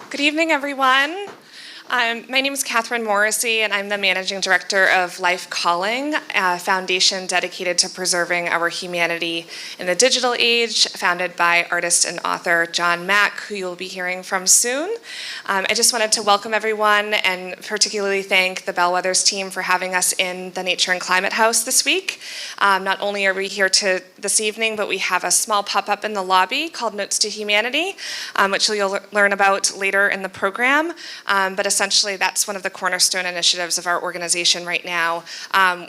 Good evening, everyone. My name is Catherine Morrissey, and I'm the Managing Director of Life Calling, a foundation dedicated to preserving our humanity in the digital age, founded by artist and author John Mack, who you'll be hearing from soon. I just wanted to welcome everyone and particularly thank the Bellwethers team for having us in the Nature and Climate House this week. Not only are we here this evening, but we have a small pop-up in the lobby called Notes to Humanity, which you'll learn about later in the program. But essentially, that's one of the cornerstone initiatives of our organization right now,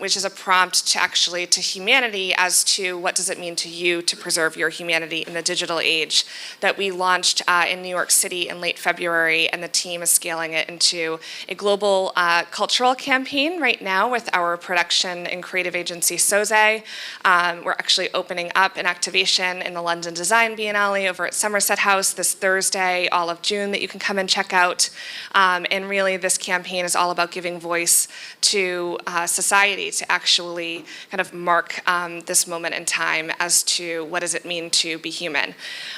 which is a prompt to humanity as to what does it mean to you to preserve your humanity in the digital age, that we launched in New York City in late February, and the team is scaling it into a global cultural campaign right now with our production and creative agency Soze. We're actually opening up an activation in the London Design Biennale over at Somerset House this Thursday, all of June, that you can come and check out. And really, this campaign is all about giving voice to society to actually kind of mark this moment in time as to what does it mean to be human.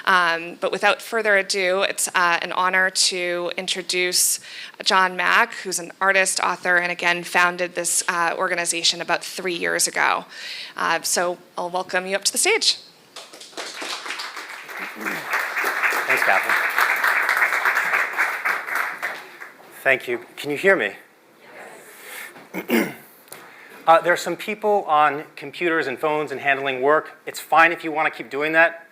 But without further ado, it's an honor to introduce John Mack, who's an artist, author, and again founded this organization about 3 years ago. So I'll welcome you up to the stage. Thanks, Catherine. Thank you. Can you hear me? Yes. There are some people on computers and phones and handling work. It's fine if you want to keep doing that.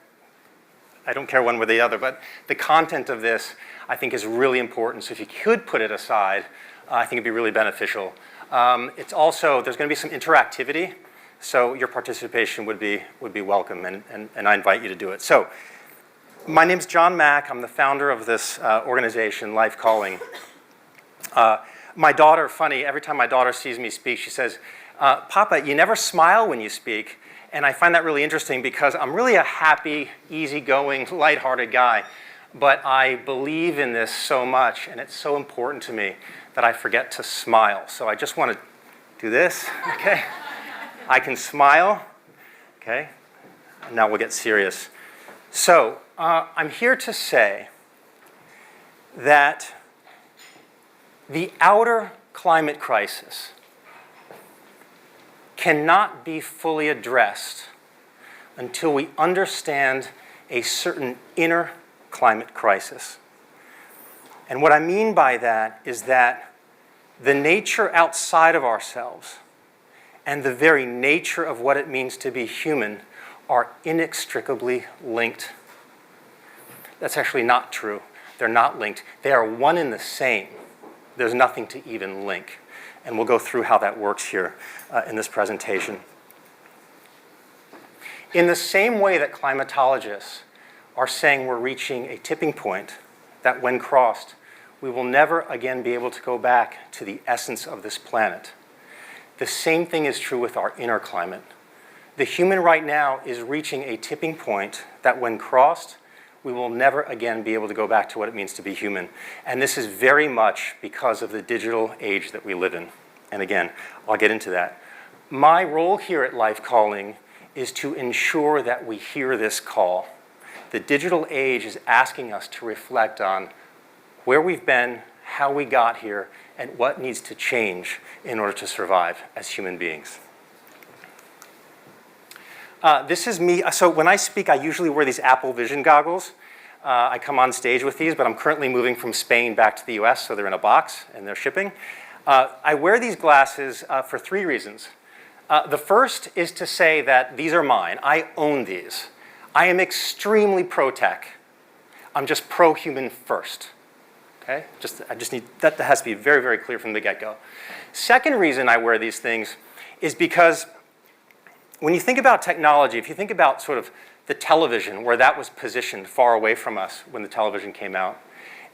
I don't care one way or the other, but the content of this, I think, is really important. So if you could put it aside, I think it'd be really beneficial. It's also, there's going to be some interactivity, so your participation would be welcome, and I invite you to do it. So my name's John Mack. I'm the founder of this organization, Life Calling. My daughter, funny, every time my daughter sees me speak, she says, Papa, you never smile when you speak. And I find that really interesting because I'm really a happy, easygoing, lighthearted guy. But I believe in this so much, and it's so important to me that I forget to smile. So I just want to do this, okay? I can smile, okay? And now we'll get serious. So I'm here to say that the outer climate crisis cannot be fully addressed until we understand a certain inner climate crisis. And what I mean by that is that the nature outside of ourselves and the very nature of what it means to be human are inextricably linked. That's actually not true. They're not linked. They are one and the same. There's nothing to even link. And we'll go through how that works here in this presentation. In the same way that climatologists are saying we're reaching a tipping point, that when crossed, we will never again be able to go back to the essence of this planet. The same thing is true with our inner climate. The human right now is reaching a tipping point that when crossed, we will never again be able to go back to what it means to be human. And this is very much because of the digital age that we live in. And again, I'll get into that. My role here at Life Calling is to ensure that we hear this call. The digital age is asking us to reflect on where we've been, how we got here, and what needs to change in order to survive as human beings. This is me. So when I speak, I usually wear these Apple Vision goggles. I come on stage with these, but I'm currently moving from Spain back to the US, so they're in a box and they're shipping. I wear these glasses for 3 reasons. The first is to say that these are mine. I own these. I am extremely pro-tech. I'm just pro-human first. Okay? I just need, that has to be very, very clear from the get-go. Second reason I wear these things is because when you think about technology, if you think about sort of the television, where that was positioned far away from us when the television came out,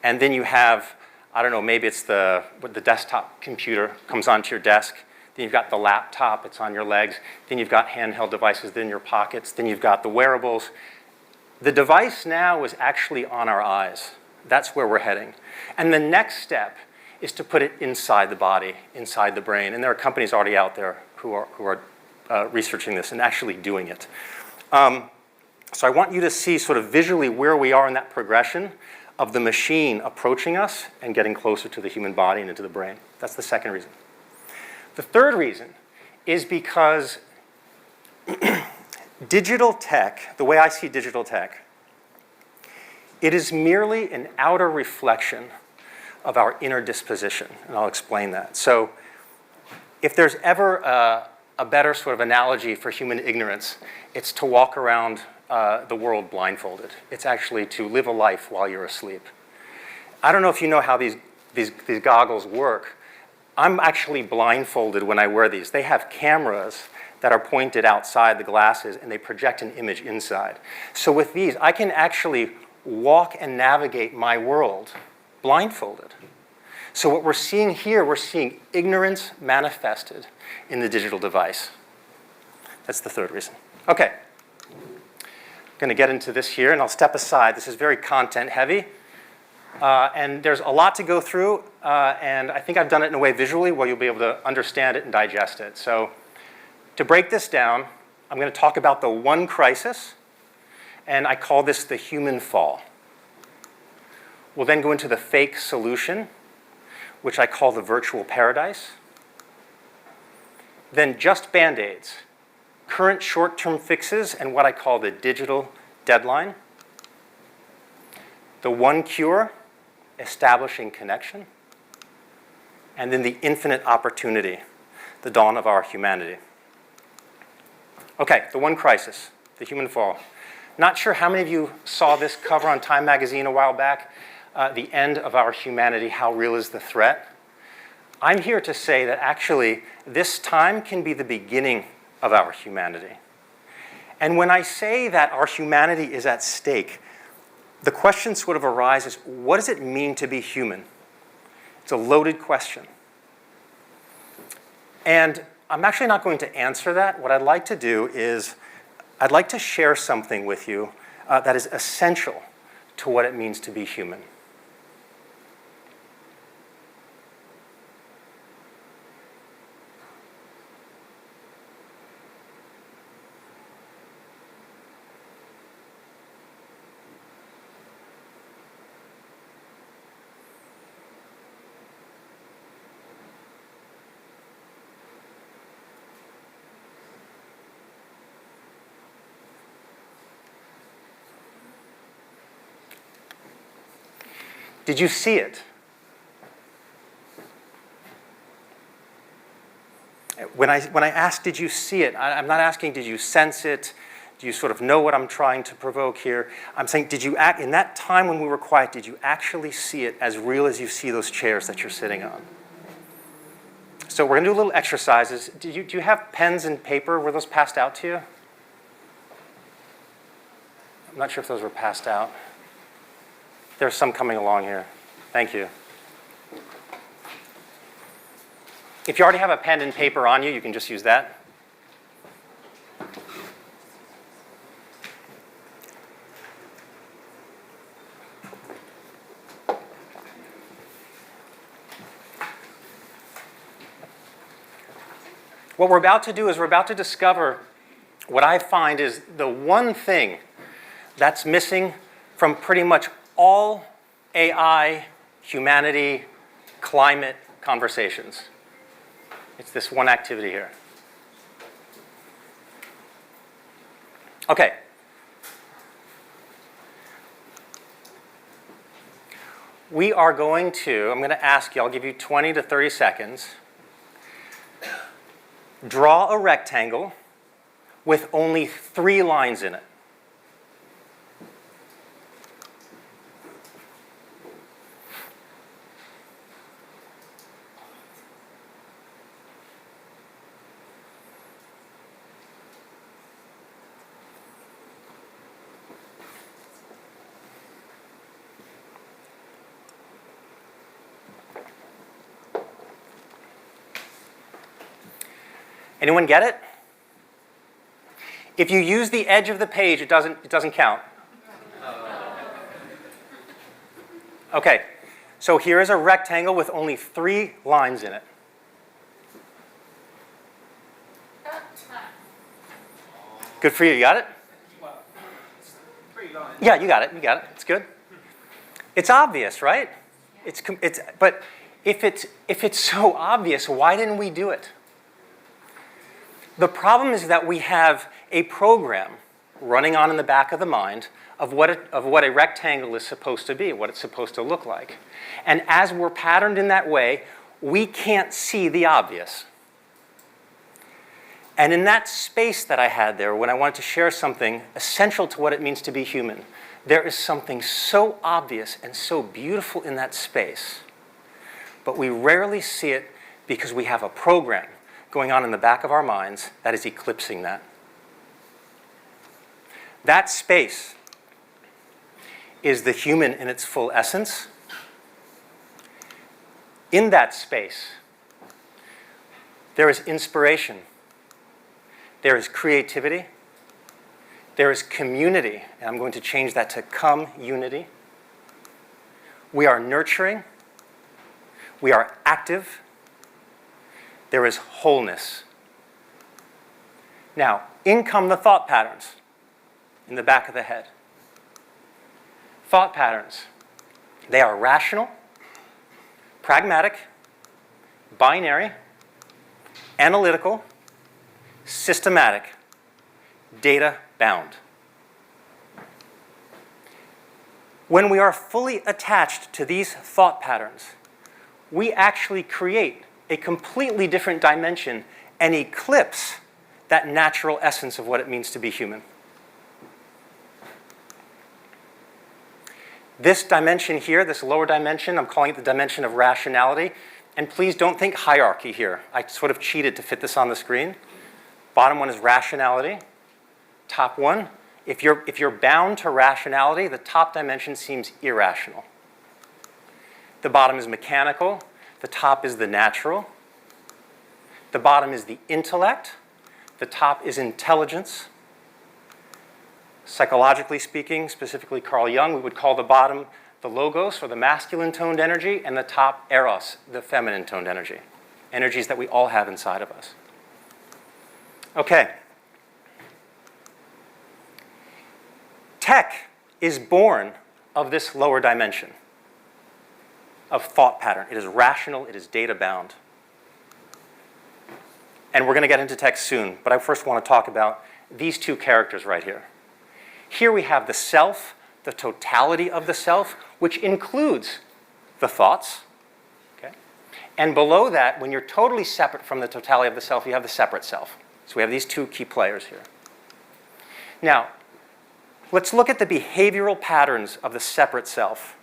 and then you have, I don't know, maybe it's the desktop computer comes onto your desk, then you've got the laptop, it's on your legs, then you've got handheld devices in your pockets, then you've got the wearables. The device now is actually on our eyes. That's where we're heading. And the next step is to put it inside the body, inside the brain. And there are companies already out there who are researching this and actually doing it. So I want you to see sort of visually where we are in that progression. of the machine approaching us and getting closer to the human body and into the brain. That's the second reason. The third reason is because digital tech, the way I see digital tech, it is merely an outer reflection of our inner disposition, and I'll explain that. So if there's ever a better sort of analogy for human ignorance, it's to walk around the world blindfolded. It's actually to live a life while you're asleep. I don't know if you know how these goggles work. I'm actually blindfolded when I wear these. They have cameras that are pointed outside the glasses, and they project an image inside. So with these, I can actually walk and navigate my world blindfolded. So what we're seeing here, we're seeing ignorance manifested in the digital device. That's the third reason. Okay. I'm going to get into this here, and I'll step aside. This is very content heavy. And there's a lot to go through, and I think I've done it in a way visually where you'll be able to understand it and digest it. So to break this down, I'm going to talk about the one crisis, and I call this the human fall. We'll then go into the fake solution, which I call the virtual paradise. Then just Band-Aids, current short-term fixes, and what I call the digital deadline. The one cure, establishing connection. And then the infinite opportunity, the dawn of our humanity. Okay, the one crisis, the human fall. Not sure how many of you saw this cover on Time magazine a while back, the end of our humanity, how real is the threat? I'm here to say that actually this time can be the beginning of our humanity. And when I say that our humanity is at stake, the question sort of arises, what does it mean to be human? It's a loaded question. And I'm actually not going to answer that. What I'd like to do is I'd like to share something with you that is essential to what it means to be human. Did you see it? When I ask, did you see it, I'm not asking, did you sense it? Do you sort of know what I'm trying to provoke here? I'm saying, did you act, in that time when we were quiet, did you actually see it as real as you see those chairs that you're sitting on? So we're going to do little exercises. Do you have pens and paper? Were those passed out to you? I'm not sure if those were passed out. There's some coming along here. Thank you. If you already have a pen and paper on you, you can just use that. What we're about to do is we're about to discover what I find is the one thing that's missing from pretty much all AI, humanity, climate conversations. It's this one activity here. Okay. We are going to, I'm going to ask you, I'll give you 20 to 30 seconds. Draw a rectangle with only 3 lines in it. Anyone get it? If you use the edge of the page, it doesn't count. Okay, so here is a rectangle with only 3 lines in it. Good for you. You got it? Yeah, you got it. You got it. It's good. It's obvious, right? But if it's so obvious, why didn't we do it? The problem is that we have a program running on in the back of the mind of what a rectangle is supposed to be, what it's supposed to look like. And as we're patterned in that way, we can't see the obvious. And in that space that I had there, when I wanted to share something essential to what it means to be human, there is something so obvious and so beautiful in that space. But we rarely see it because we have a program going on in the back of our minds that is eclipsing that. That space is the human in its full essence. In that space, there is inspiration. There is creativity. There is community, and I'm going to change that to come-unity. We are nurturing. We are active. There is wholeness. Now, in come the thought patterns in the back of the head. Thought patterns. They are rational, pragmatic, binary, analytical, systematic, data-bound. When we are fully attached to these thought patterns, we actually create a completely different dimension and eclipse that natural essence of what it means to be human. This dimension here, this lower dimension, I'm calling it the dimension of rationality. And please don't think hierarchy here. I sort of cheated to fit this on the screen. Bottom one is rationality. Top one, if you're bound to rationality, the top dimension seems irrational. The bottom is mechanical. The top is the natural. The bottom is the intellect. The top is intelligence. Psychologically speaking, specifically Carl Jung, we would call the bottom the logos, or the masculine toned energy, and the top eros, the feminine toned energy. Energies that we all have inside of us. Okay. Tech is born of this lower dimension of thought pattern. It is rational, it is data bound. And we're going to get into tech soon, but I first want to talk about these two characters right here. Here we have the self, the totality of the self, which includes the thoughts. Okay? And below that, when you're totally separate from the totality of the self, you have the separate self. So we have these two key players here. Now, let's look at the behavioral patterns of the separate self.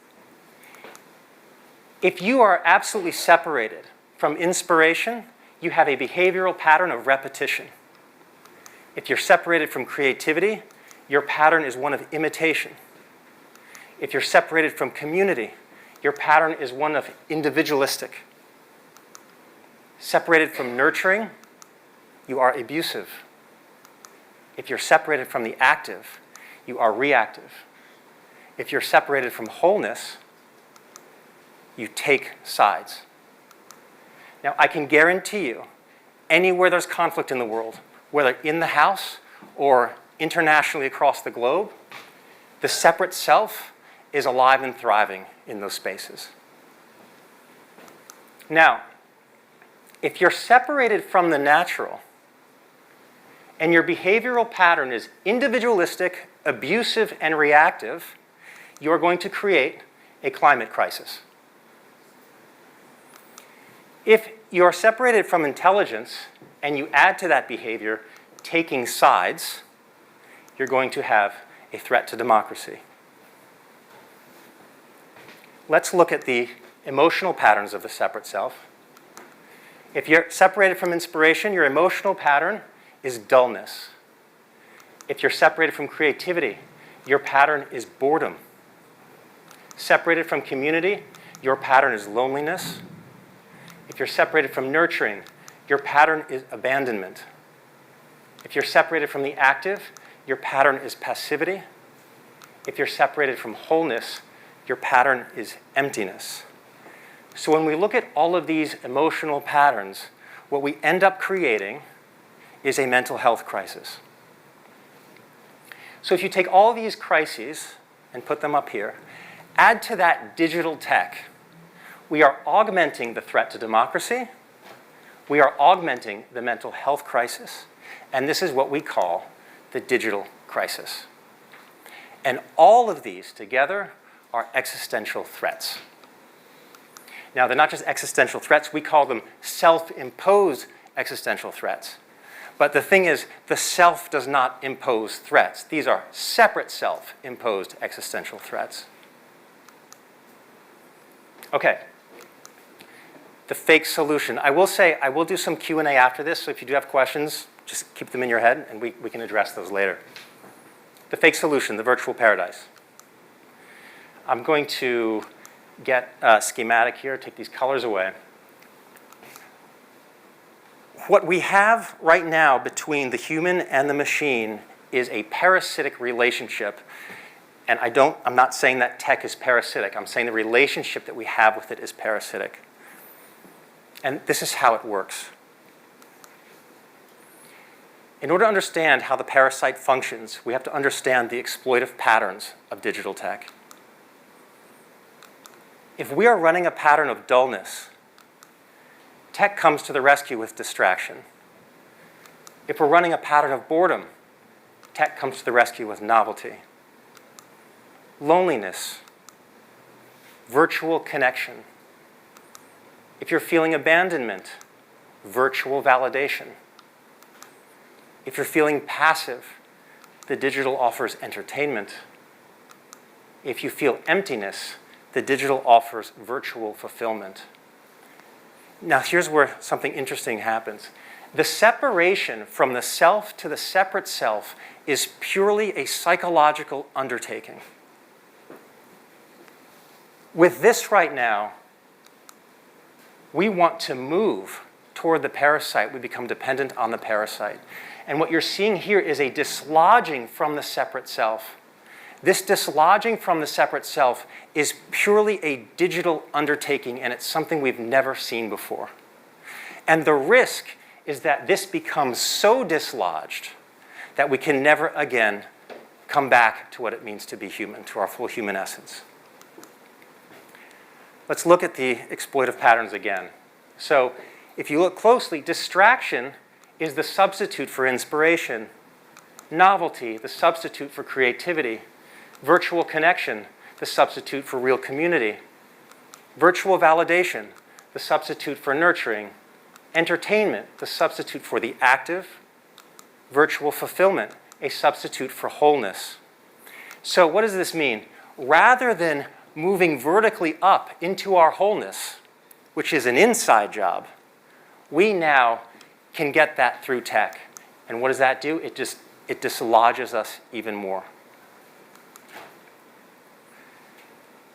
If you are absolutely separated from inspiration, you have a behavioral pattern of repetition. If you're separated from creativity, your pattern is one of imitation. If you're separated from community, your pattern is one of individualistic. Separated from nurturing, you are abusive. If you're separated from the active, you are reactive. If you're separated from wholeness, you take sides. Now, I can guarantee you, anywhere there's conflict in the world, whether in the house or internationally across the globe, the separate self is alive and thriving in those spaces. Now, if you're separated from the natural and your behavioral pattern is individualistic, abusive, and reactive, you're going to create a climate crisis. If you're separated from intelligence and you add to that behavior taking sides, you're going to have a threat to democracy. Let's look at the emotional patterns of the separate self. If you're separated from inspiration, your emotional pattern is dullness. If you're separated from creativity, your pattern is boredom. Separated from community, your pattern is loneliness. If you're separated from nurturing, your pattern is abandonment. If you're separated from the active, your pattern is passivity. If you're separated from wholeness, your pattern is emptiness. So when we look at all of these emotional patterns, what we end up creating is a mental health crisis. So if you take all these crises and put them up here, Add to that digital tech. We are augmenting the threat to democracy. We are augmenting the mental health crisis. And this is what we call the digital crisis. And all of these together are existential threats. Now, they're not just existential threats. We call them self-imposed existential threats. But the thing is, the self does not impose threats. These are separate self-imposed existential threats. Okay. The fake solution. I will say, I will do some Q&A after this, so if you do have questions, just keep them in your head, and we can address those later. The fake solution, the virtual paradise. I'm going to get a schematic here, take these colors away. What we have right now between the human and the machine is a parasitic relationship. And I'm not saying that tech is parasitic. I'm saying the relationship that we have with it is parasitic. And this is how it works. In order to understand how the parasite functions, we have to understand the exploitive patterns of digital tech. If we are running a pattern of dullness, tech comes to the rescue with distraction. If we're running a pattern of boredom, tech comes to the rescue with novelty. Loneliness, virtual connection. If you're feeling abandonment, virtual validation. If you're feeling passive, the digital offers entertainment. If you feel emptiness, the digital offers virtual fulfillment. Now, here's where something interesting happens. The separation from the self to the separate self is purely a psychological undertaking. With this right now, we want to move toward the parasite. We become dependent on the parasite. And what you're seeing here is a dislodging from the separate self. This dislodging from the separate self is purely a digital undertaking, and it's something we've never seen before. And the risk is that this becomes so dislodged that we can never again come back to what it means to be human, to our full human essence. Let's look at the exploitive patterns again. So if you look closely, distraction is the substitute for inspiration. Novelty, the substitute for creativity. Virtual connection, the substitute for real community. Virtual validation, the substitute for nurturing. Entertainment, the substitute for the active. Virtual fulfillment, a substitute for wholeness. So what does this mean? Rather than moving vertically up into our wholeness, which is an inside job, we now can get that through tech. And what does that do? It dislodges us even more.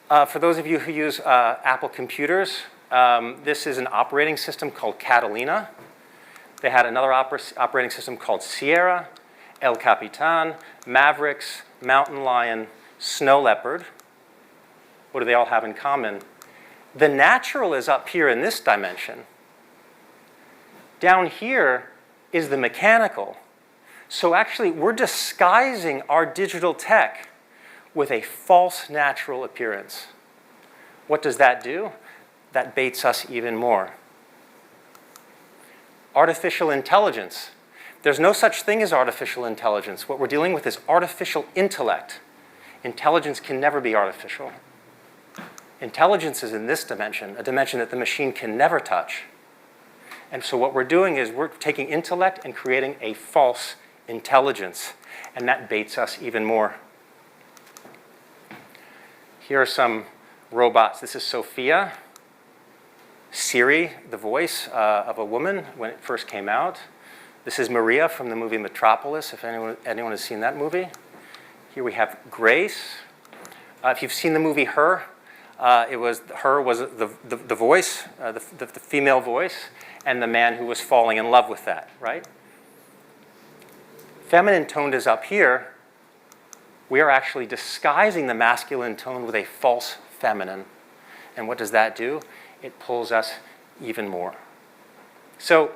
For those of you who use Apple computers, this is an operating system called Catalina. They had another operating system called Sierra, El Capitan, Mavericks, Mountain Lion, Snow Leopard. What do they all have in common? The natural is up here in this dimension. Down here is the mechanical. So actually, we're disguising our digital tech with a false natural appearance. What does that do? That baits us even more. Artificial intelligence. There's no such thing as artificial intelligence. What we're dealing with is artificial intellect. Intelligence can never be artificial. Intelligence is in this dimension, a dimension that the machine can never touch. And so what we're doing is we're taking intellect and creating a false intelligence, and that baits us even more. Here are some robots. This is Sophia. Siri, the voice of a woman when it first came out. This is Maria from the movie Metropolis, if anyone has seen that movie. Here we have Grace. If you've seen the movie Her, Her was the voice, the female voice, and the man who was falling in love with that, right? Feminine toned is up here. We are actually disguising the masculine tone with a false feminine. And what does that do? It pulls us even more. So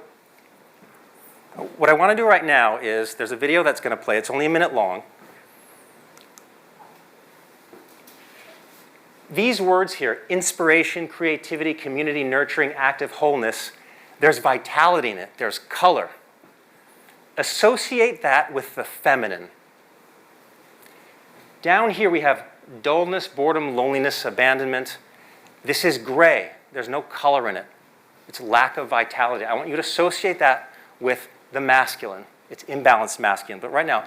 what I want to do right now is, there's a video that's going to play. It's only a minute long. These words here, inspiration, creativity, community, nurturing, active, wholeness, there's vitality in it, there's color. Associate that with the feminine. Down here we have dullness, boredom, loneliness, abandonment. This is gray. There's no color in it. It's lack of vitality. I want you to associate that with the masculine. It's imbalanced masculine, but right now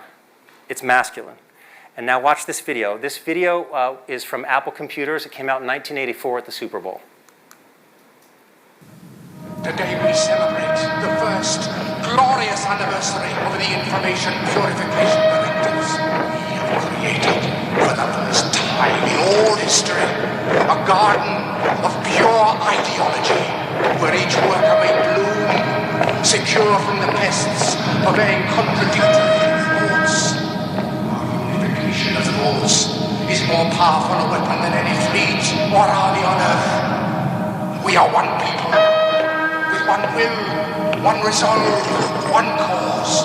it's masculine. And now watch this video. This video is from Apple Computers. It came out in 1984 at the Super Bowl. Today we celebrate the first glorious anniversary of the Information Purification Directives. We have created, for the first time in all history, a garden of pure ideology, where each worker may bloom, secure from the pests of vain contradictory thoughts. Our unification of thoughts is more powerful a weapon than any fleet or army on earth. We are one people, with one will, one resolve, one cause.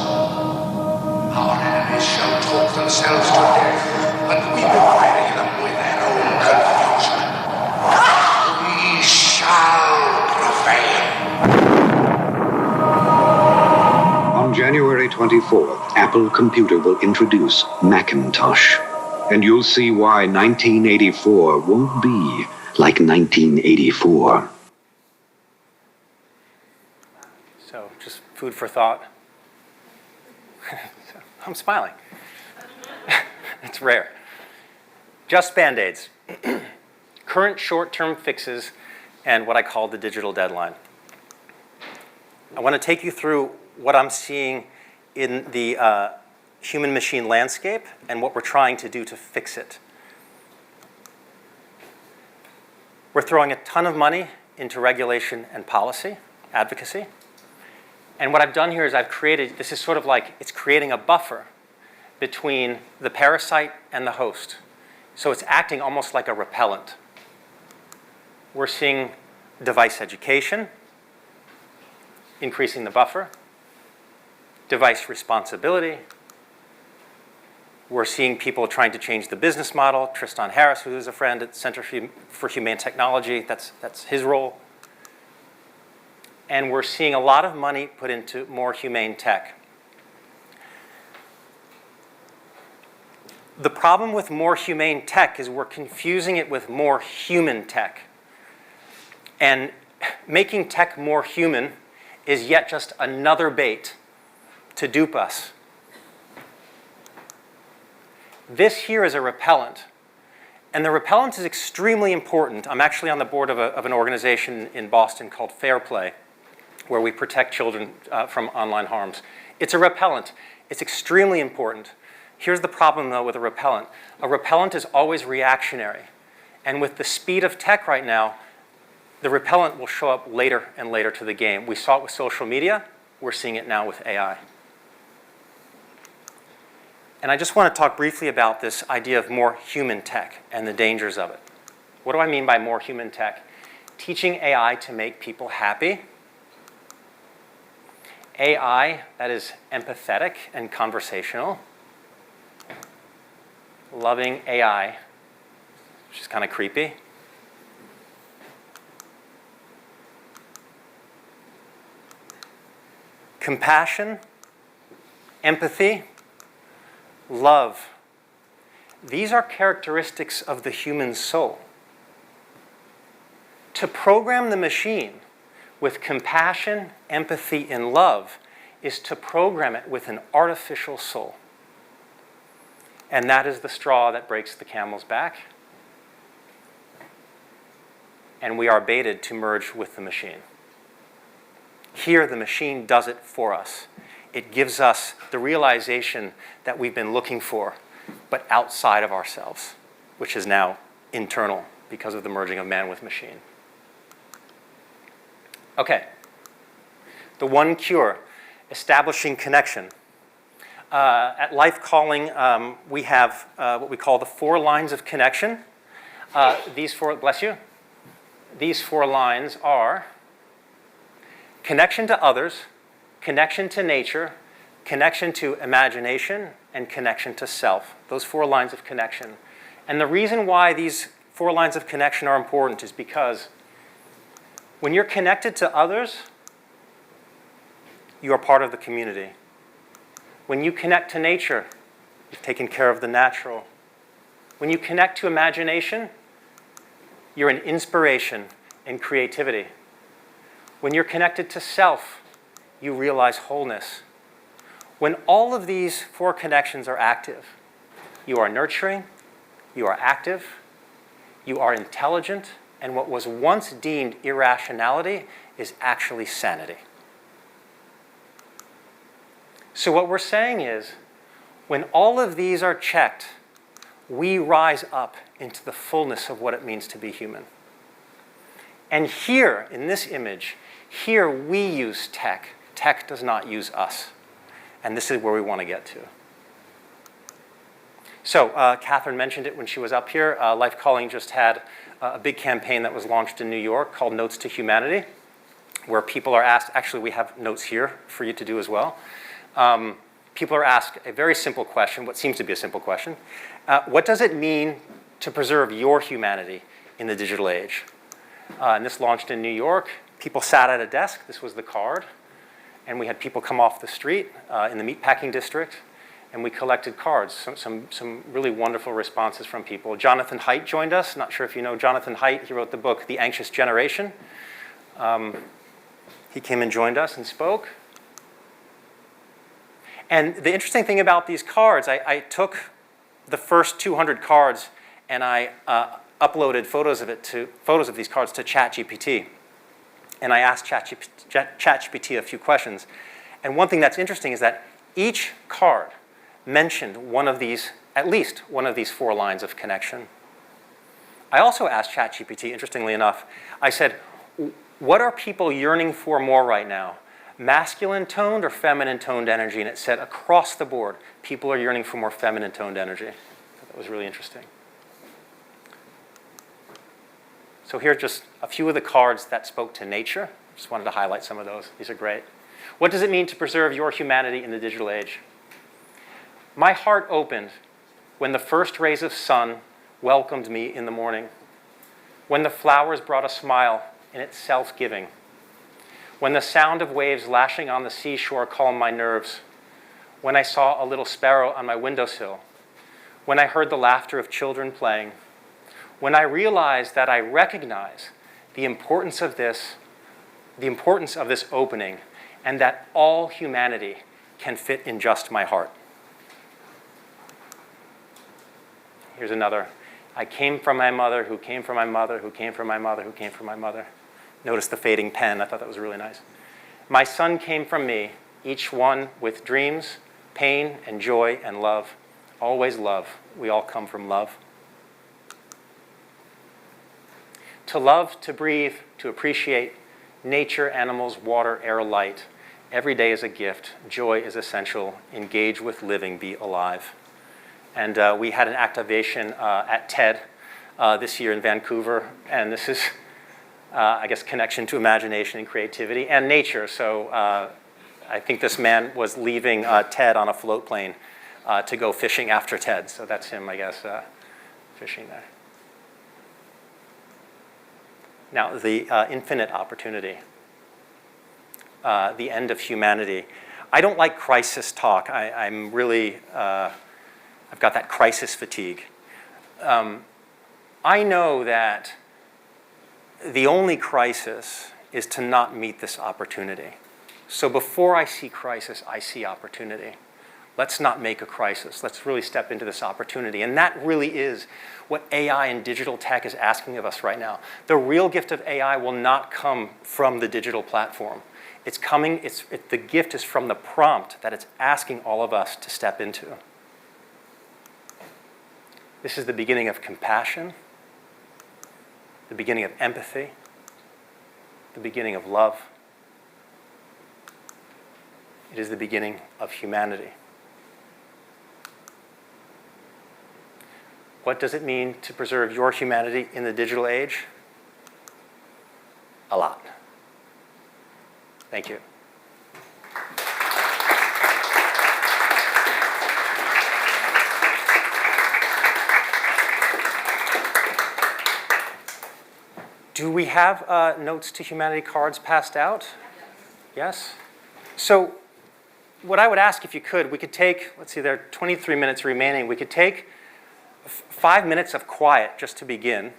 Our enemies shall talk themselves to death, and we will bury them with their own confusion. We shall prevail. On January 24th, Apple Computer will introduce Macintosh. And you'll see why 1984 won't be like 1984. So just food for thought. I'm smiling. It's rare. Just Band-Aids. Current short-term fixes and what I call the digital deadline. I want to take you through what I'm seeing in the human-machine landscape and what we're trying to do to fix it. We're throwing a ton of money into regulation and policy, advocacy. And what I've done here is I've created, this is sort of like, it's creating a buffer between the parasite and the host. So it's acting almost like a repellent. We're seeing device education, increasing the buffer, device responsibility. We're seeing people trying to change the business model. Tristan Harris, who is a friend at Center for Humane Technology, that's his role. And we're seeing a lot of money put into more humane tech. The problem with more humane tech is we're confusing it with more human tech. And making tech more human is yet just another bait to dupe us. This here is a repellent. And the repellent is extremely important. I'm actually on the board of an organization in Boston called Fair Play, where we protect children from online harms. It's a repellent. It's extremely important. Here's the problem, though, with a repellent. A repellent is always reactionary. And with the speed of tech right now, the repellent will show up later and later to the game. We saw it with social media. We're seeing it now with AI. And I just want to talk briefly about this idea of more human tech and the dangers of it. What do I mean by more human tech? Teaching AI to make people happy. AI that is empathetic and conversational. Loving AI, which is kind of creepy. Compassion, empathy, love. These are characteristics of the human soul. To program the machine with compassion, empathy, and love is to program it with an artificial soul. And that is the straw that breaks the camel's back. And we are baited to merge with the machine. Here, the machine does it for us. It gives us the realization that we've been looking for, but outside of ourselves, which is now internal because of the merging of man with machine. Okay. The one cure, establishing connection. At Life Calling, we have what we call the 4 lines of connection. These 4, bless you. These 4 lines are connection to others, connection to nature, connection to imagination, and connection to self. Those 4 lines of connection. And the reason why these 4 lines of connection are important is because when you're connected to others, you are part of the community. When you connect to nature, you've taken care of the natural. When you connect to imagination, you're an inspiration and creativity. When you're connected to self, you realize wholeness. When all of these 4 connections are active, you are nurturing, you are active, you are intelligent, and what was once deemed irrationality is actually sanity. So what we're saying is, when all of these are checked, we rise up into the fullness of what it means to be human. And here, in this image, here we use tech. Tech does not use us. And this is where we want to get to. So, Catherine mentioned it when she was up here. Life Calling just had a big campaign that was launched in New York called Notes to Humanity, where people are asked, actually we have notes here for you to do as well. People are asked a very simple question, what seems to be a simple question. What does it mean to preserve your humanity in the digital age? And this launched in New York. People sat at a desk. This was the card. And we had people come off the street in the meatpacking district, and we collected cards, some really wonderful responses from people. Jonathan Haidt joined us. Not sure if you know Jonathan Haidt. He wrote the book, The Anxious Generation. He came and joined us and spoke. And the interesting thing about these cards, I took the first 200 cards and I uploaded photos of these cards to ChatGPT. And I asked ChatGPT a few questions. And one thing that's interesting is that each card mentioned at least one of these 4 lines of connection. I also asked ChatGPT, interestingly enough, I said, what are people yearning for more right now? Masculine toned or feminine toned energy? And it said across the board, people are yearning for more feminine toned energy. That was really interesting. So here are just a few of the cards that spoke to nature. Just wanted to highlight some of those. These are great. What does it mean to preserve your humanity in the digital age? My heart opened when the first rays of sun welcomed me in the morning, when the flowers brought a smile in its self-giving, when the sound of waves lashing on the seashore calmed my nerves, when I saw a little sparrow on my windowsill, when I heard the laughter of children playing, when I realized that I recognize the importance of this opening, and that all humanity can fit in just my heart. Here's another. I came from my mother, who came from my mother, who came from my mother, who came from my mother. Notice the fading pen. I thought that was really nice. My son came from me, each one with dreams, pain, and joy, and love. Always love. We all come from love. To love, to breathe, to appreciate nature, animals, water, air, light. Every day is a gift. Joy is essential. Engage with living. Be alive. And we had an activation at TED this year in Vancouver. And this is, I guess, connection to imagination and creativity and nature. So I think this man was leaving TED on a float plane to go fishing after TED. So that's him, I guess, fishing there. Now, the infinite opportunity, the end of humanity. I don't like crisis talk. I'm really, I've got that crisis fatigue. I know that the only crisis is to not meet this opportunity. So before I see crisis, I see opportunity. Let's not make a crisis. Let's really step into this opportunity. And that really is what AI and digital tech is asking of us right now. The real gift of AI will not come from the digital platform. The gift is from the prompt that it's asking all of us to step into. This is the beginning of compassion, the beginning of empathy, the beginning of love. It is the beginning of humanity. What does it mean to preserve your humanity in the digital age? A lot. Thank you. Do we have notes to humanity cards passed out? Yes? So what I would ask, if you could, we could take, let's see, there are 23 minutes remaining. We could take 5 minutes of quiet just to begin.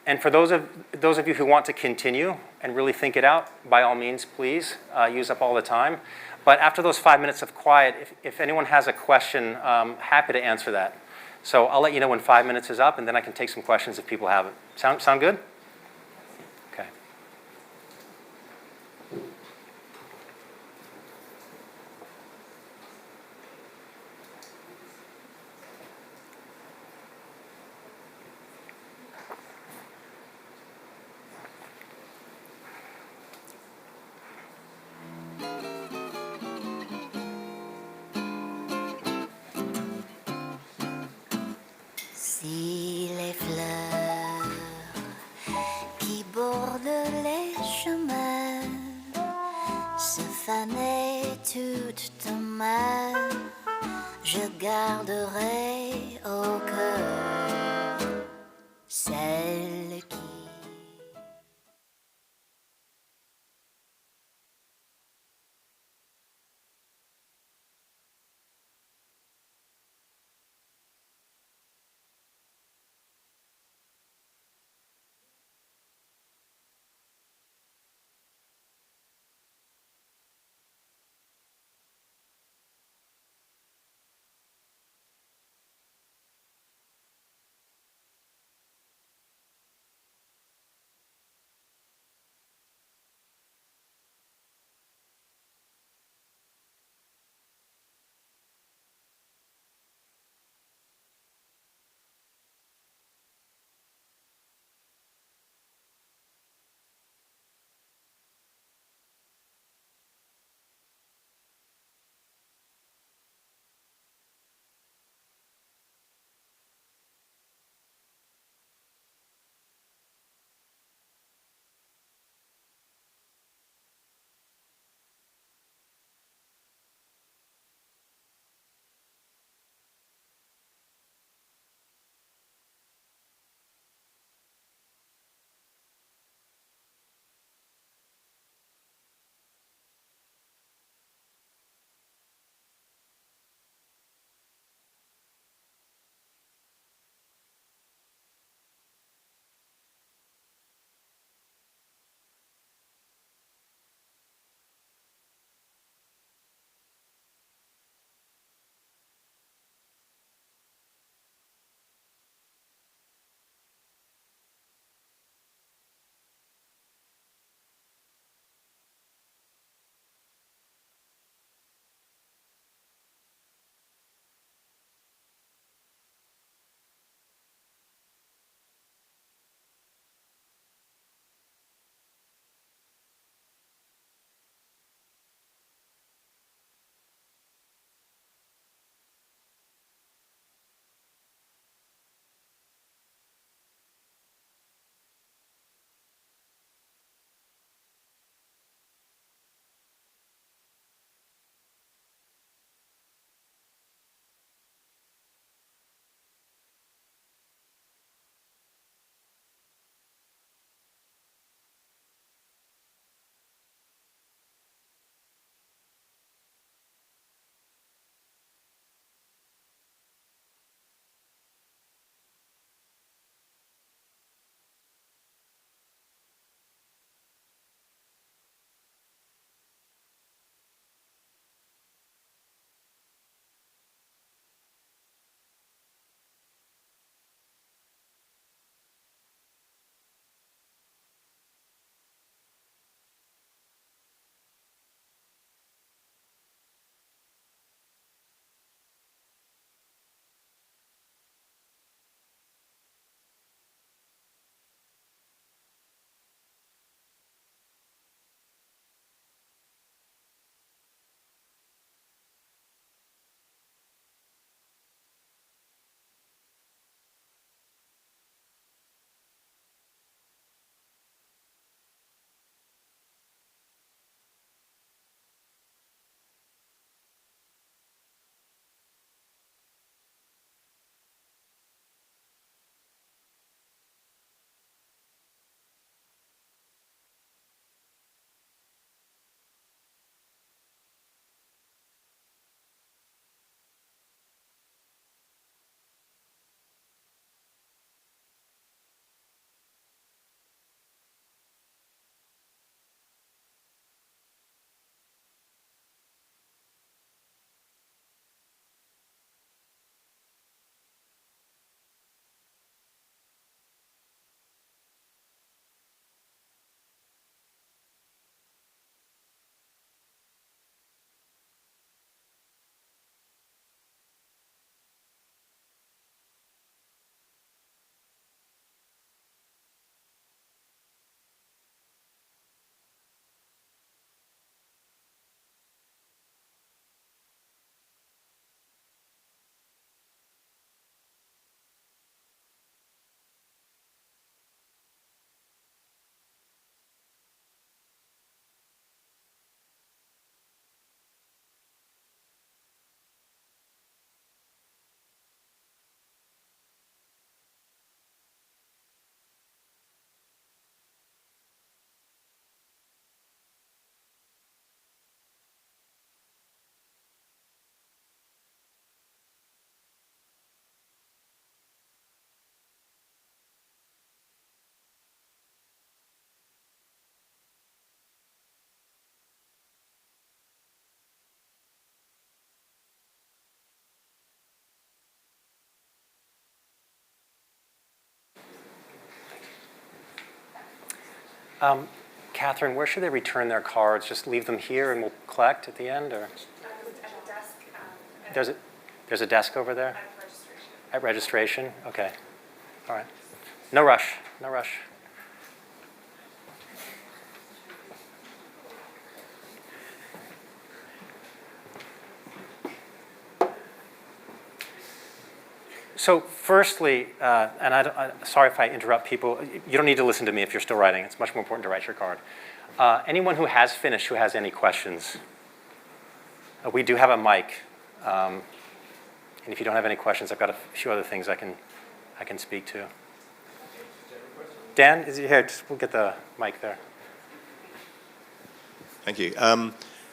And for those of you who want to continue and really think it out, by all means, please use up all the time. But after those 5 minutes of quiet, if anyone has a question, happy to answer that. So I'll let you know when 5 minutes is up, and then I can take some questions if people have it. Sound good? Okay. Si les fleurs qui bordent les chemins se fanaient toutes demain, je garderai au cœur celle qui Catherine, where should they return their cards? Just leave them here and we'll collect at the end, or? There's a desk over there? At registration? Okay. All right. No rush. No rush. So firstly, and sorry if I interrupt people, you don't need to listen to me if you're still writing. It's much more important to write your card. Anyone who has finished, who has any questions? We do have a mic. And if you don't have any questions, I've got a few other things I can speak to. Dan, is he here? We'll get the mic there. Thank you.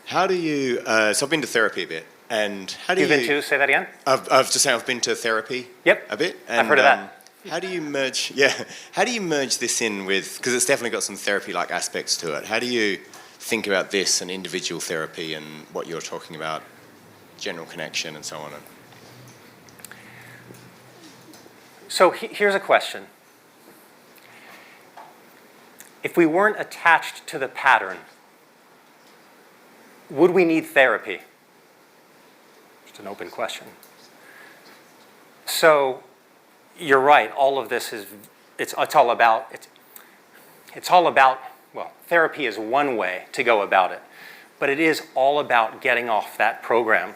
How do you, so I've been to therapy a bit, and how do You've been to, say that again? I've just saying I've been to therapy a bit. And, I've heard of that. How do you merge this in with, because it's definitely got some therapy-like aspects to it. How do you think about this and individual therapy and what you're talking about, general connection and so on? So here's a question. If we weren't attached to the pattern, would we need therapy? Just an open question. So you're right, all of this is, it's all about, well, therapy is one way to go about it, but it is all about getting off that program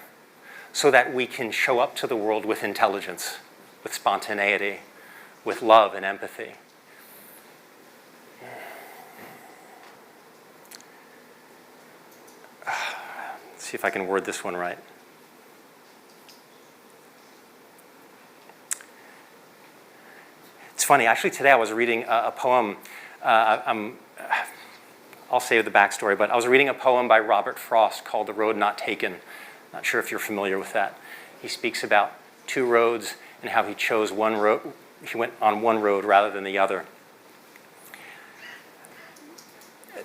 so that we can show up to the world with intelligence, with spontaneity, with love and empathy. Let's see if I can word this one right. It's funny, actually today I was reading a poem. I'll save the backstory, but I was reading a poem by Robert Frost called The Road Not Taken. Not sure if you're familiar with that. He speaks about two roads and how he chose one road. He went on one road rather than the other.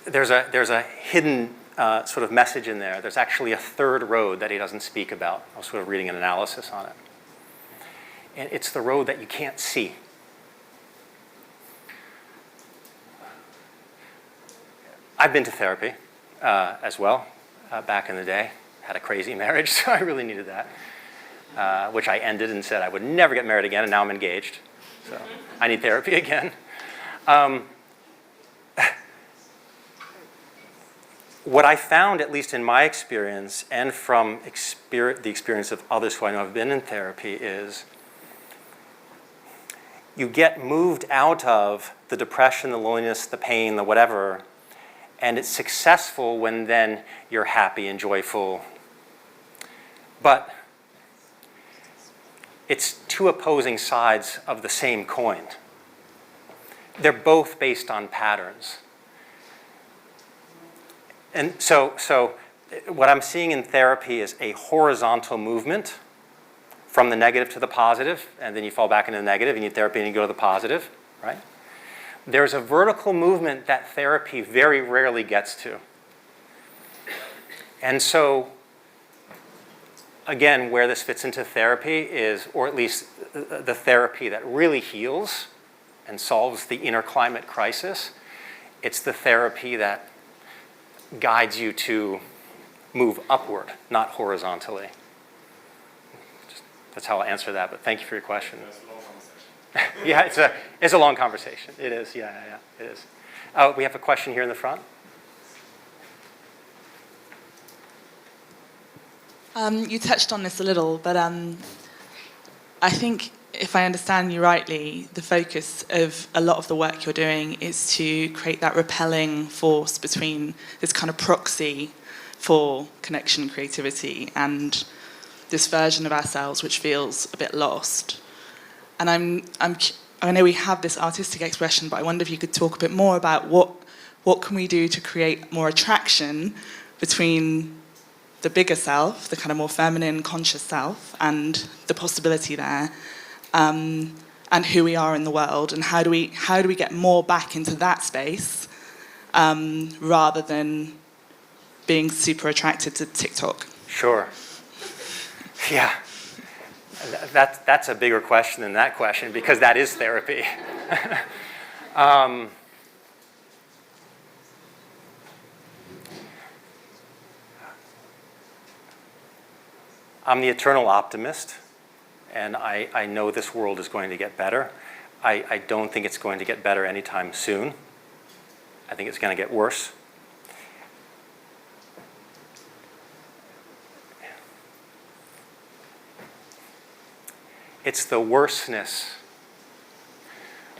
There's a hidden sort of message in there. There's actually a third road that he doesn't speak about. I was sort of reading an analysis on it. And it's the road that you can't see. I've been to therapy as well back in the day. Had a crazy marriage, so I really needed that, which I ended and said I would never get married again, and now I'm engaged. So I need therapy again. What I found, at least in my experience, and from the experience of others who I know have been in therapy, is you get moved out of the depression, the loneliness, the pain, the whatever, and it's successful when then you're happy and joyful. But it's two opposing sides of the same coin. They're both based on patterns. And so what I'm seeing in therapy is a horizontal movement from the negative to the positive, and then you fall back into the negative, you need therapy, and you go to the positive, right? There's a vertical movement that therapy very rarely gets to. And so, again, where this fits into therapy is, or at least the therapy that really heals and solves the inner climate crisis, it's the therapy that guides you to move upward, not horizontally. That's how I'll answer that, but thank you for your question. Yeah, it's a long conversation. It is, yeah, it is. We have a question here in the front. You touched on this a little, but I think if I understand you rightly, the focus of a lot of the work you're doing is to create that repelling force between this kind of proxy for connection, creativity, and this version of ourselves which feels a bit lost. And I know we have this artistic expression, but I wonder if you could talk a bit more about what can we do to create more attraction between the bigger self, the kind of more feminine, conscious self, and the possibility there, and who we are in the world, and how do we get more back into that space rather than being super attracted to TikTok? Sure. Yeah. That's a bigger question than that question, because that is therapy. I'm the eternal optimist, and I know this world is going to get better. I don't think it's going to get better anytime soon. I think it's going to get worse. It's the worseness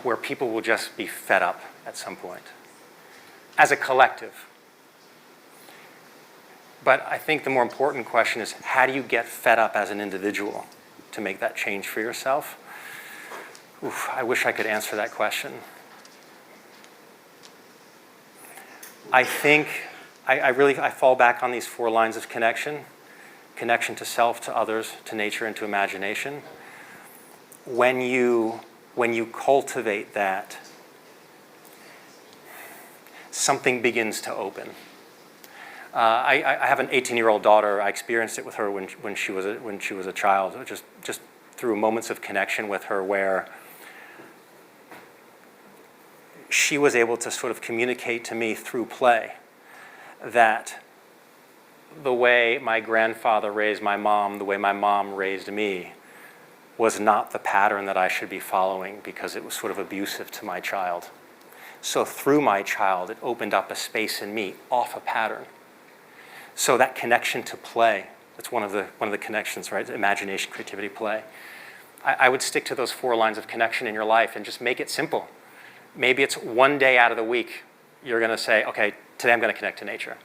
where people will just be fed up at some point, as a collective. But I think the more important question is, how do you get fed up as an individual to make that change for yourself? Oof, I wish I could answer that question. I think I fall back on these 4 lines of connection: connection to self, to others, to nature, and to imagination. When you cultivate that, something begins to open. I have an 18-year-old daughter. I experienced it with her when she was a child, just through moments of connection with her where she was able to sort of communicate to me through play that the way my grandfather raised my mom, the way my mom raised me, was not the pattern that I should be following because it was sort of abusive to my child. So through my child, it opened up a space in me off a pattern. So that connection to play, that's one of the connections, right? Imagination, creativity, play. I would stick to those 4 lines of connection in your life and just make it simple. Maybe it's one day out of the week you're going to say, okay, today I'm going to connect to nature.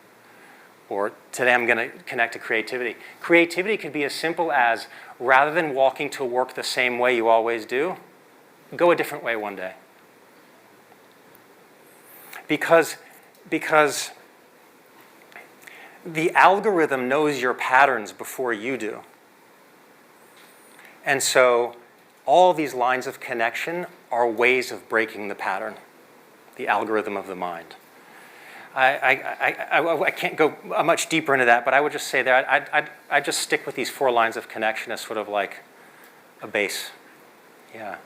Or today I'm going to connect to creativity. Creativity could be as simple as, rather than walking to work the same way you always do, go a different way one day. Because the algorithm knows your patterns before you do. And so all these lines of connection are ways of breaking the pattern, the algorithm of the mind. I can't go much deeper into that, but I would just say that I'd just stick with these 4 lines of connection as sort of like a base. Yeah.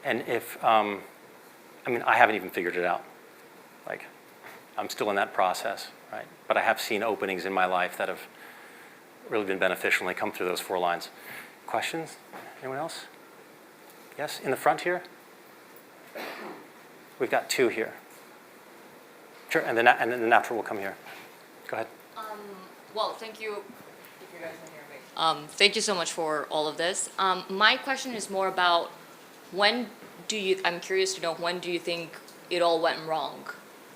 And if, I haven't even figured it out. Like, I'm still in that process, right? But I have seen openings in my life that have really been beneficial, and they come through those 4 lines. Questions? Anyone else? Yes, in the front here? We've got 2 here. Sure, and then the natural will come here. Go ahead. Well, thank you. If you guys can hear me. Thank you so much for all of this. My question is more about I'm curious to know, when do you think it all went wrong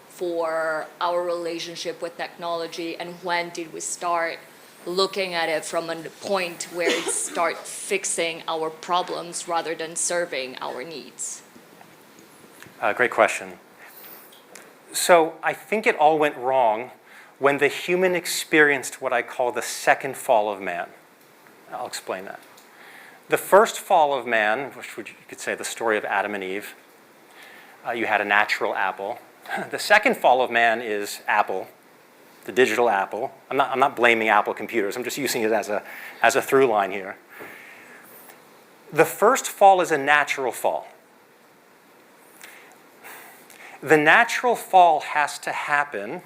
for our relationship with technology, and when did we start looking at it from a point where it start fixing our problems rather than serving our needs? Great question. So I think it all went wrong when the human experienced what I call the second fall of man. I'll explain that. The first fall of man, which you could say the story of Adam and Eve, you had a natural apple. The second fall of man is Apple, the digital Apple. I'm not blaming Apple computers. I'm just using it as a through line here. The first fall is a natural fall. The natural fall has to happen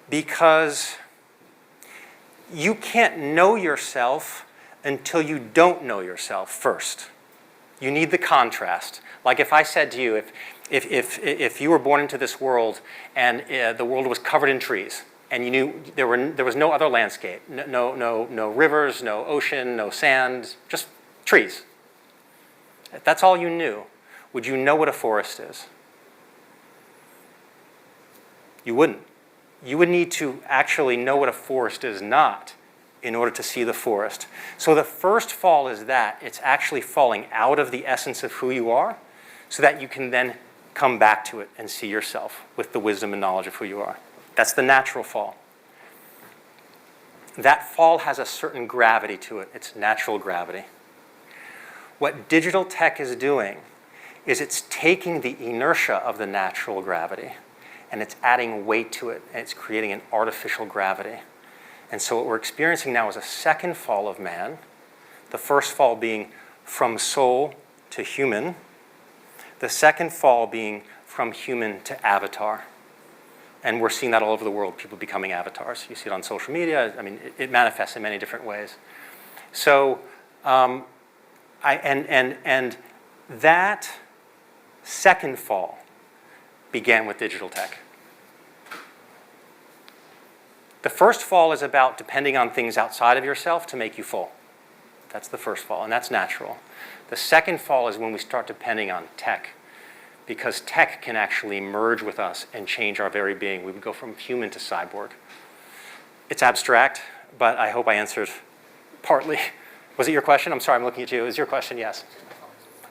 because you can't know yourself until you don't know yourself first. You need the contrast. Like if I said to you, if you were born into this world and the world was covered in trees, and you knew there was no other landscape, no rivers, no ocean, no sand, just trees. If that's all you knew, would you know what a forest is? You wouldn't. You would need to actually know what a forest is not in order to see the forest. So the first fall is that. It's actually falling out of the essence of who you are so that you can then come back to it and see yourself with the wisdom and knowledge of who you are. That's the natural fall. That fall has a certain gravity to it. It's natural gravity. What digital tech is doing is it's taking the inertia of the natural gravity and it's adding weight to it, and it's creating an artificial gravity. And so what we're experiencing now is a second fall of man, the first fall being from soul to human, the second fall being from human to avatar, And we're seeing that all over the world, people becoming avatars. You see it on social media. I mean, it manifests in many different ways. So, and that second fall began with digital tech. The first fall is about depending on things outside of yourself to make you full. That's the first fall, and that's natural. The second fall is when we start depending on tech, because tech can actually merge with us and change our very being. We would go from human to cyborg. It's abstract, but I hope I answered partly. Was it your question? I'm sorry, I'm looking at you. Is your question? Yes.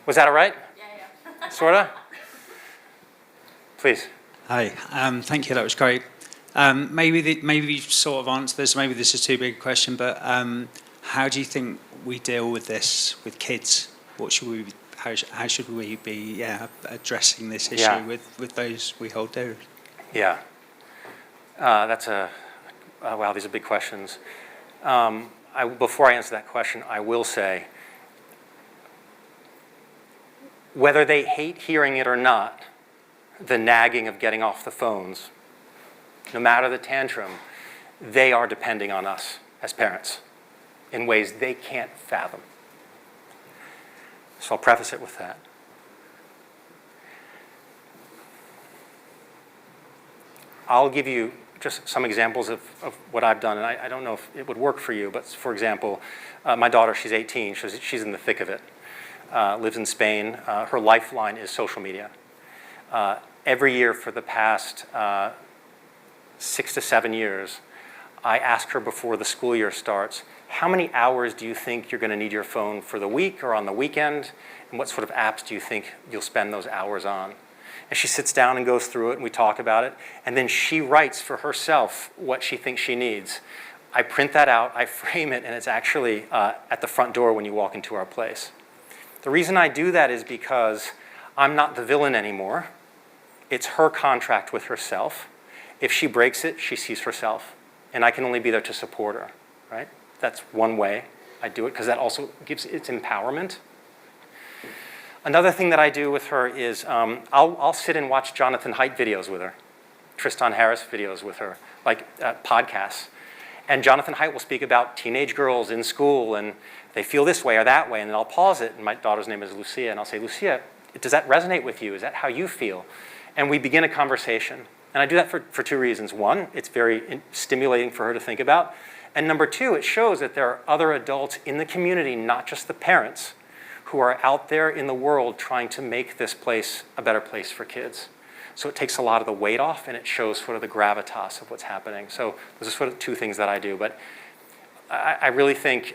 Was that all right? Yeah. Sorta? Please. Hi, thank you, that was great. Maybe you sort of answered this, maybe this is too big a question, but how do you think we deal with this with kids? What should we, how should we be addressing this issue with those we hold dear? Yeah. That's wow, these are big questions. Before I answer that question, I will say, whether they hate hearing it or not, the nagging of getting off the phones, no matter the tantrum, they are depending on us as parents in ways they can't fathom. So I'll preface it with that. I'll give you just some examples of what I've done, and I don't know if it would work for you, but for example, my daughter, she's 18, she's in the thick of it, lives in Spain. Her lifeline is social media. Every year for the past 6 to 7 years, I ask her before the school year starts, how many hours do you think you're going to need your phone for the week or on the weekend? And what sort of apps do you think you'll spend those hours on? And she sits down and goes through it, and we talk about it. And then she writes for herself what she thinks she needs. I print that out, I frame it, and it's actually at the front door when you walk into our place. The reason I do that is because I'm not the villain anymore. It's her contract with herself. If she breaks it, she sees herself. And I can only be there to support her, right? That's one way I do it, because that also gives its empowerment. Another thing that I do with her is I'll sit and watch Jonathan Haidt videos with her, Tristan Harris videos with her, like podcasts. And Jonathan Haidt will speak about teenage girls in school, and they feel this way or that way, and then I'll pause it, and my daughter's name is Lucia, and I'll say, Lucia, does that resonate with you? Is that how you feel? And we begin a conversation. And I do that for two reasons. One, it's very stimulating for her to think about. And number two, it shows that there are other adults in the community, not just the parents, who are out there in the world trying to make this place a better place for kids. So it takes a lot of the weight off, and it shows sort of the gravitas of what's happening. So those are sort of two things that I do. But I really think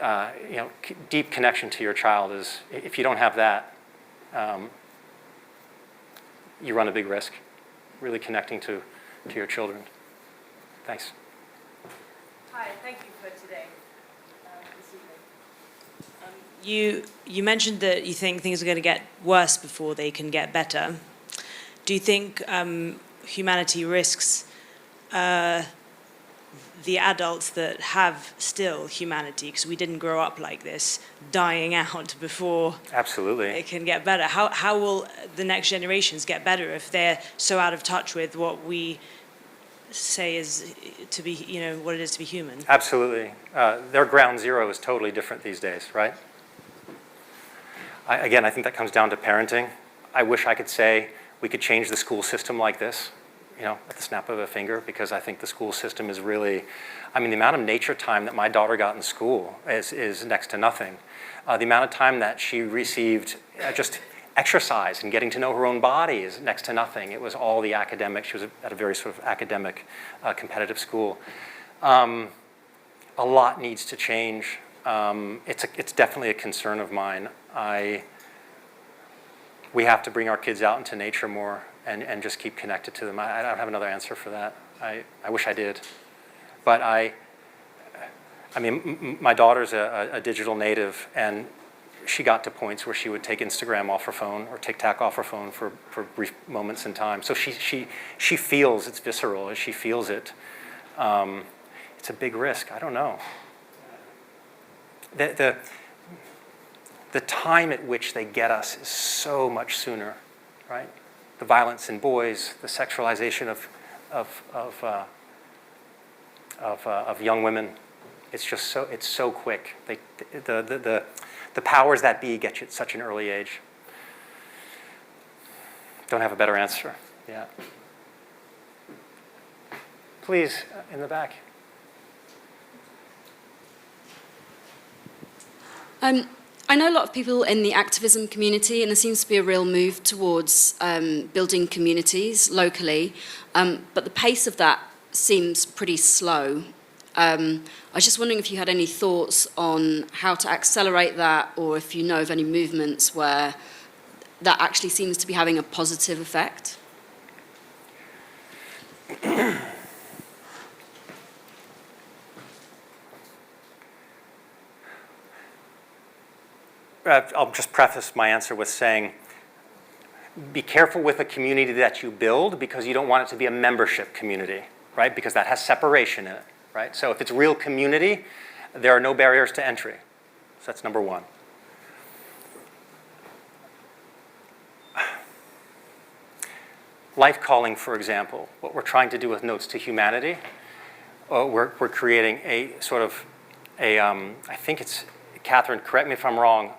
deep connection to your child is, if you don't have that, you run a big risk, really connecting to your children. Thanks. Hi, thank you for today, this evening. You mentioned that you think things are going to get worse before they can get better. Do you think humanity risks the adults that have still humanity, because we didn't grow up like this, dying out before Absolutely. It can get better? How will the next generations get better if they're so out of touch with what we say is to be, what it is to be human? Absolutely. Their ground zero is totally different these days, right? I think that comes down to parenting. I wish I could say we could change the school system like this, at the snap of a finger, because I think the school system is really, the amount of nature time that my daughter got in school is next to nothing. The amount of time that she received just exercise and getting to know her own body is next to nothing. It was all the academic. She was at a very sort of academic, competitive school. A lot needs to change. It's definitely a concern of mine. We have to bring our kids out into nature more and just keep connected to them. I don't have another answer for that. I wish I did. But my daughter's a digital native, and she got to points where she would take Instagram off her phone or TikTok off her phone for brief moments in time. So she feels it's visceral. She feels it. It's a big risk. I don't know. The time at which they get us is so much sooner, right? The violence in boys, the sexualization of young women. It's just so quick. The powers that be get you at such an early age. Don't have a better answer. Yeah. Please, in the back. I know a lot of people in the activism community, and there seems to be a real move towards building communities locally, but the pace of that seems pretty slow. I was just wondering if you had any thoughts on how to accelerate that, or if you know of any movements where that actually seems to be having a positive effect. I'll just preface my answer with saying, be careful with a community that you build, because you don't want it to be a membership community, right? Because that has separation in it, right? So if it's real community, there are no barriers to entry. So that's number one. Life Calling, for example, what we're trying to do with Notes to Humanity, we're creating a sort of I think it's, Catherine, correct me if I'm wrong,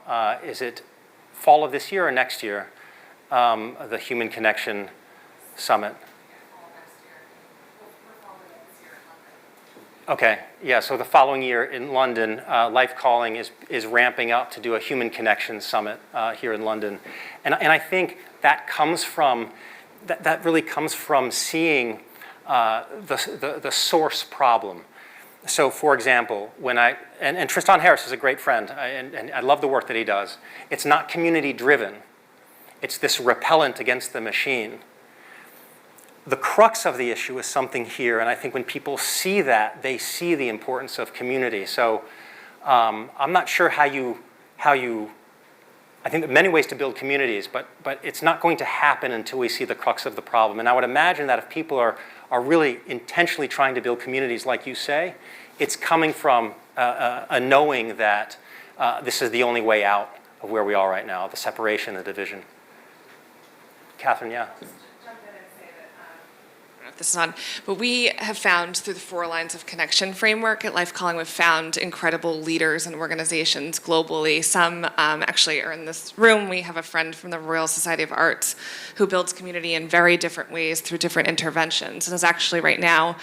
is it fall of this year or next year, the Human Connection Summit? Okay, yeah, so the following year in London, Life Calling is ramping up to do a Human Connection Summit here in London. And I think that comes from, that really comes from seeing the source problem. So, for example, when and Tristan Harris is a great friend, and I love the work that he does. It's not community-driven. It's this repellent against the machine. The crux of the issue is something here, and I think when people see that, they see the importance of community. So, I'm not sure how you. I think there are many ways to build communities, but it's not going to happen until we see the crux of the problem. And I would imagine that if people are really intentionally trying to build communities, like you say, it's coming from a knowing that this is the only way out of where we are right now, the separation, the division. Catherine, yeah. This is on, but we have found through the 4 lines of connection framework at Life Calling, we've found incredible leaders and organizations globally. Some actually are in this room. We have a friend from the Royal Society of Arts who builds community in very different ways through different interventions, and is actually right now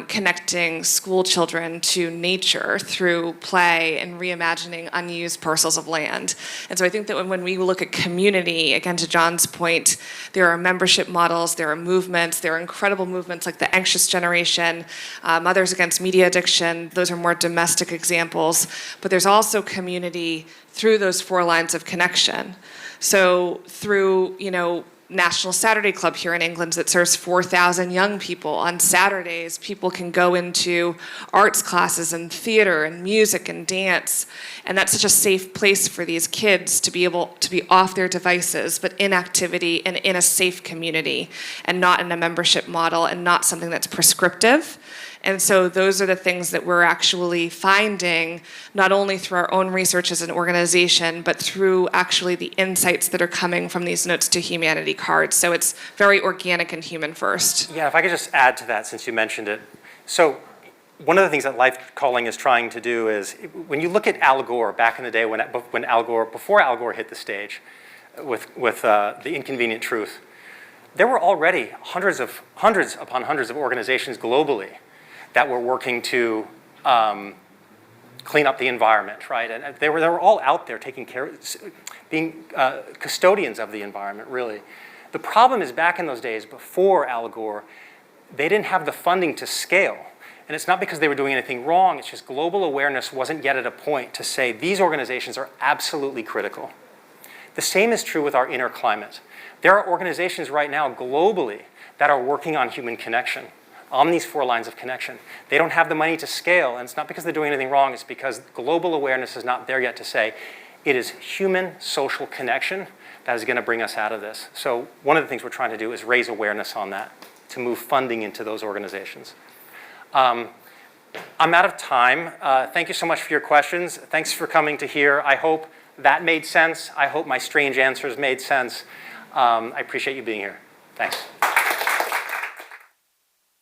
connecting school children to nature through play and reimagining unused parcels of land. And so I think that when we look at community, again to John's point, there are membership models, there are movements, there are incredible movements like the Anxious Generation, Mothers Against Media Addiction. Those are more domestic examples, but there's also community through those 4 lines of connection. So through, National Saturday Club here in England that serves 4,000 young people. On Saturdays, people can go into arts classes and theater and music and dance. And that's such a safe place for these kids to be able to be off their devices, but in activity and in a safe community, and not in a membership model and not something that's prescriptive. And so those are the things that we're actually finding, not only through our own research as an organization, but through actually the insights that are coming from these Notes to Humanity cards. So it's very organic and human first. Yeah, if I could just add to that, since you mentioned it. So one of the things that Life Calling is trying to do is, when you look at Al Gore back in the day, when Al Gore, before Al Gore hit the stage with The Inconvenient Truth, there were already hundreds upon hundreds of organizations globally that were working to clean up the environment, right? And they were all out there taking care, being custodians of the environment, really. The problem is, back in those days, before Al Gore, they didn't have the funding to scale. And it's not because they were doing anything wrong, it's just global awareness wasn't yet at a point to say these organizations are absolutely critical. The same is true with our inner climate. There are organizations right now globally that are working on human connection, on these 4 lines of connection. They don't have the money to scale, and it's not because they're doing anything wrong, it's because global awareness is not there yet to say it is human social connection that is going to bring us out of this. So one of the things we're trying to do is raise awareness on that, to move funding into those organizations. I'm out of time. Thank you so much for your questions. Thanks for coming to here. I hope that made sense. I hope my strange answers made sense. I appreciate you being here. Thanks.